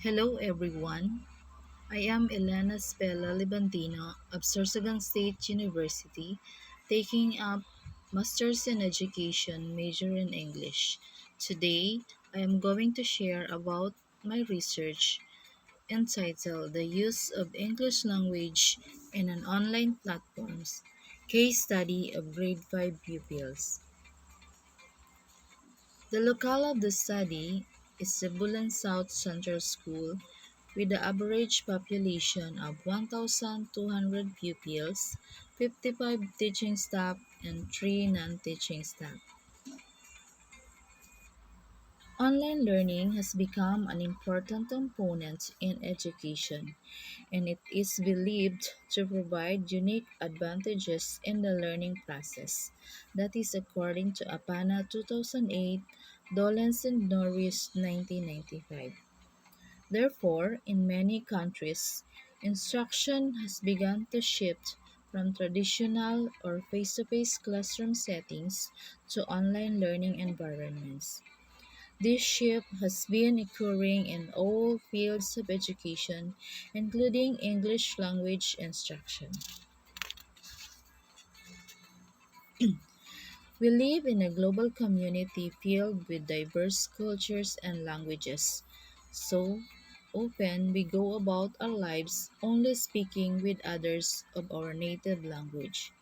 Hello everyone. I am Elena Spella Levantino of Sorsogon State University, taking up Masters in Education major in English. Today, I am going to share about my research entitled The Use of English Language in an Online Platforms, Case Study of Grade 5 Pupils. The locale of the study is the Bulan South Central School with the average population of 1,200 pupils, 55 teaching staff, and 3 non-teaching staff. Online learning has become an important component in education, and it is believed to provide unique advantages in the learning process. That is according to Apana 2008, Dolens and Norris 1995. Therefore, in many countries, instruction has begun to shift from traditional or face-to-face classroom settings to online learning environments. This shift has been occurring in all fields of education, including English language instruction. We live in a global community filled with diverse cultures and languages. So often we go about our lives only speaking with others of our native language.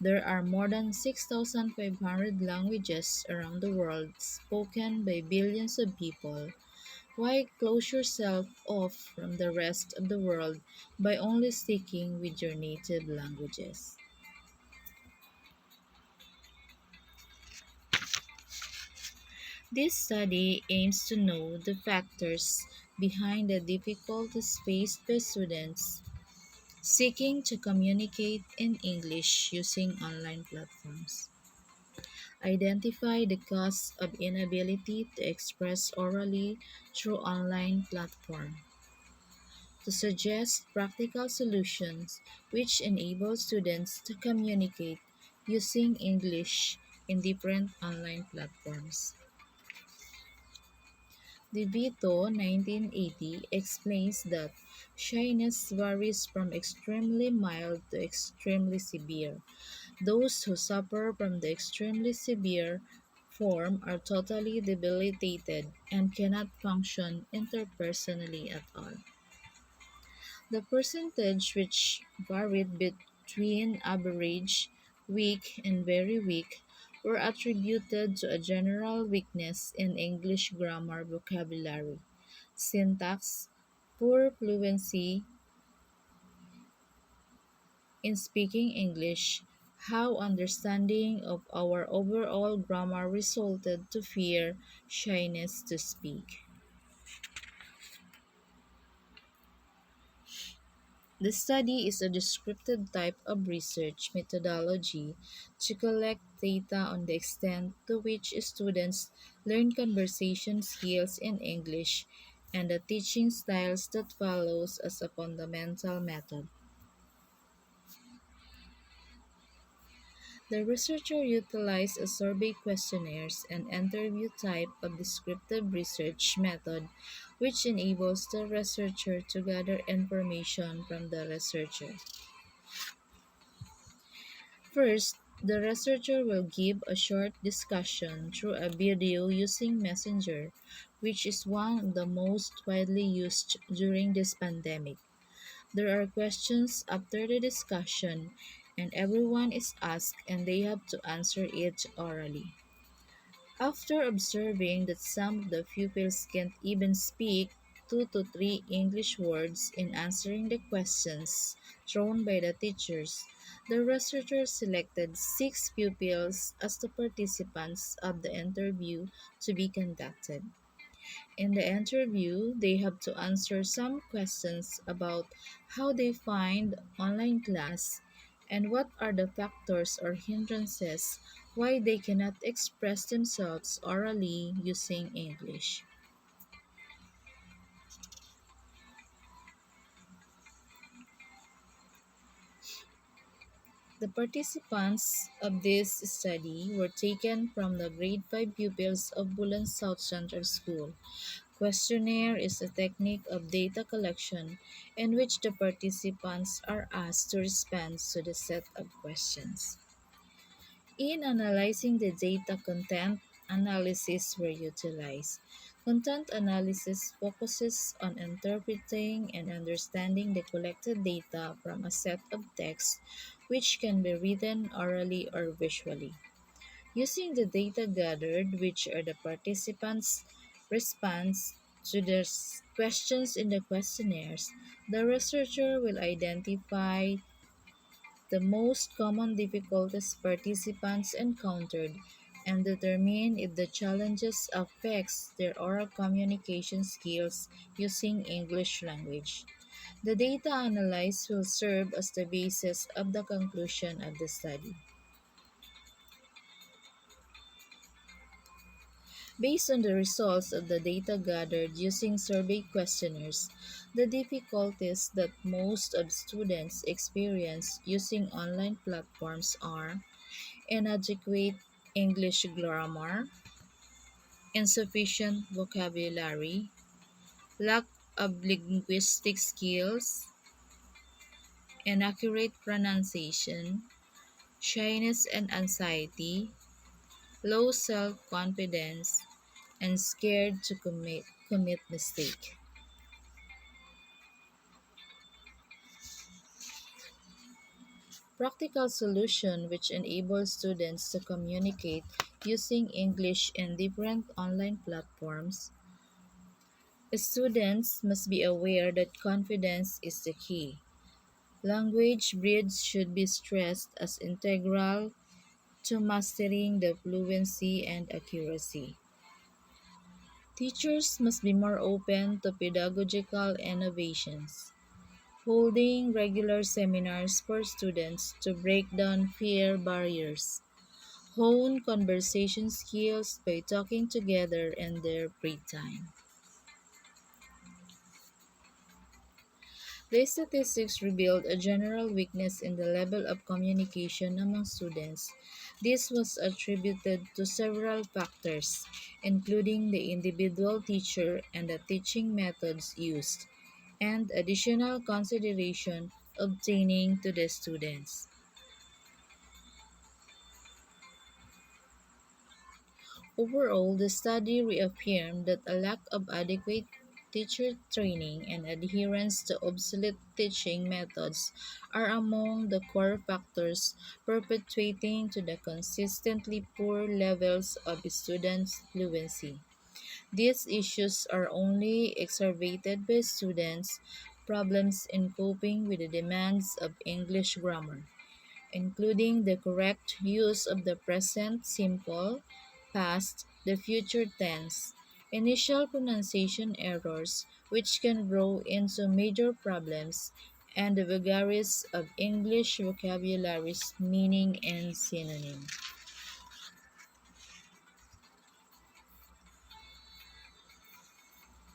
There are more than 6,500 languages around the world spoken by billions of people. Why close yourself off from the rest of the world by only sticking with your native languages? This study aims to know the factors behind the difficulties faced by students seeking to communicate in English using online platforms, identify the cause of inability to express orally through online platform, to suggest practical solutions which enable students to communicate using English in different online platforms. DeVito 1980 explains that shyness varies from extremely mild to extremely severe. Those who suffer from the extremely severe form are totally debilitated and cannot function interpersonally at all. The percentage, which varied between average, weak, and very weak, were attributed to a general weakness in English grammar vocabulary, syntax, poor fluency in speaking English, how understanding of our overall grammar resulted to fear, shyness to speak. The study is a descriptive type of research methodology to collect data on the extent to which students learn conversation skills in English and the teaching styles that follows as a fundamental method. The researcher utilized a survey questionnaires and interview type of descriptive research method which enables the researcher to gather information from the researcher. First, the researcher will give a short discussion through a video using Messenger, which is one of the most widely used during this pandemic. There are questions after the discussion, and everyone is asked and they have to answer it orally. After observing that some of the pupils can't even speak 2 to 3 English words in answering the questions thrown by the teachers, the researchers selected 6 pupils as the participants of the interview to be conducted. In the interview, they have to answer some questions about how they find online class and what are the factors or hindrances why they cannot express themselves orally using English. The participants of this study were taken from the grade 5 pupils of Bulan South Central School. Questionnaire is a technique of data collection in which the participants are asked to respond to the set of questions. In analyzing the data, content analysis were utilized. Content analysis focuses on interpreting and understanding the collected data from a set of texts which can be written orally or visually. Using the data gathered, which are the participants' response to the questions in the questionnaires, the researcher will identify the most common difficulties participants encountered and determine if the challenges affects their oral communication skills using English language. The data analyzed will serve as the basis of the conclusion of the study. Based on the results of the data gathered using survey questionnaires, the difficulties that most of students experience using online platforms are inadequate English grammar, insufficient vocabulary, lack of linguistic skills, inaccurate pronunciation, shyness and anxiety, low self-confidence, and scared to commit mistake. Practical solution which enable students to communicate using English in different online platforms. Students must be aware that confidence is the key. Language bridge should be stressed as integral to mastering the fluency and accuracy. Teachers must be more open to pedagogical innovations, holding regular seminars for students to break down fear barriers, hone conversation skills by talking together in their free time. The statistics revealed a general weakness in the level of communication among students. This was attributed to several factors, including the individual teacher and the teaching methods used, and additional consideration obtaining to the students. Overall, the study reaffirmed that a lack of adequate teacher training and adherence to obsolete teaching methods are among the core factors perpetuating to the consistently poor levels of students' fluency. These issues are only exacerbated by students' problems in coping with the demands of English grammar, including the correct use of the present simple, past, the future tense, initial pronunciation errors, which can grow into major problems, and the vagaries of English vocabularies, meaning, and synonym.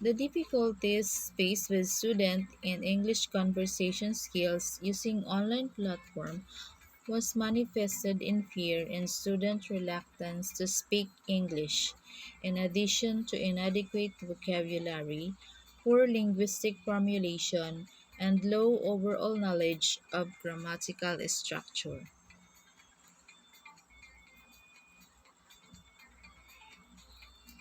The difficulties faced with students in English conversation skills using online platform was manifested in fear in student reluctance to speak English, in addition to inadequate vocabulary, poor linguistic formulation, and low overall knowledge of grammatical structure.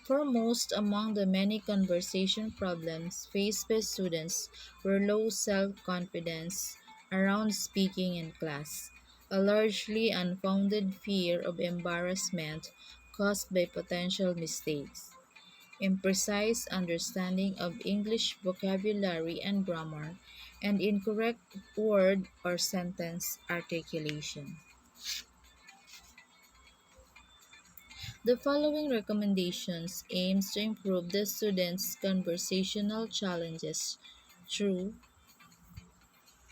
Foremost among the many conversation problems faced by students were low self-confidence around speaking in class, a largely unfounded fear of embarrassment caused by potential mistakes, imprecise understanding of English vocabulary and grammar, and incorrect word or sentence articulation. The following recommendations aims to improve the students' conversational challenges through.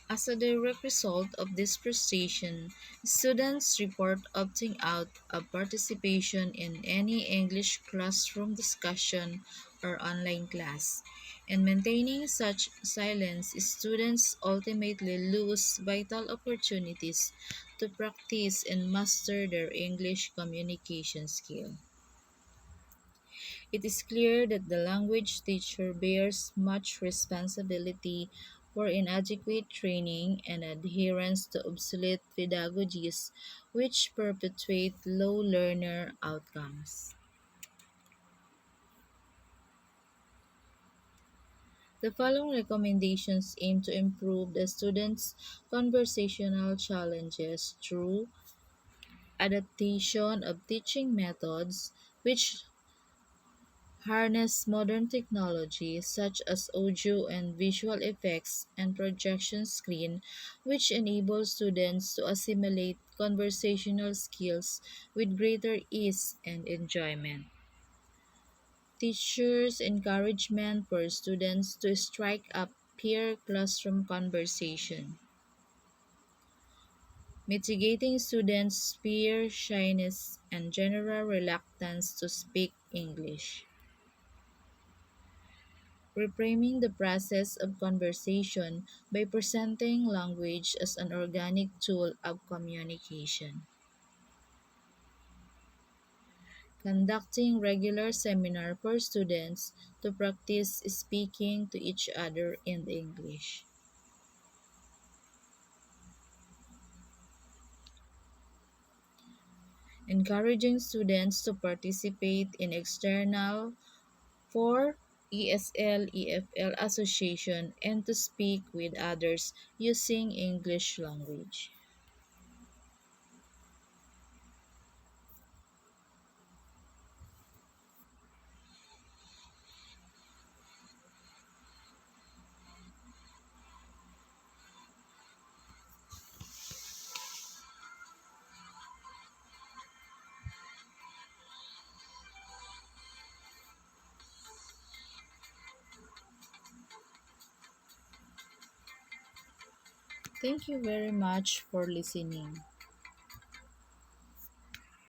As a direct result of this frustration, students report opting out of participation in any English classroom discussion or online class. In maintaining such silence, students ultimately lose vital opportunities to practice and master their English communication skill. It is clear that the language teacher bears much responsibility for inadequate training and adherence to obsolete pedagogies which perpetuate low learner outcomes. The following recommendations aim to improve the students' conversational challenges through adaptation of teaching methods which harness modern technology such as audio and visual effects and projection screen which enable students to assimilate conversational skills with greater ease and enjoyment. Teachers' encouragement for students to strike up peer classroom conversation. Mitigating students' fear, shyness, and general reluctance to speak English. Reframing the process of conversation by presenting language as an organic tool of communication. Conducting regular seminar for students to practice speaking to each other in English. Encouraging students to participate in external for ESL/EFL association and to speak with others using English language. Thank you very much for listening.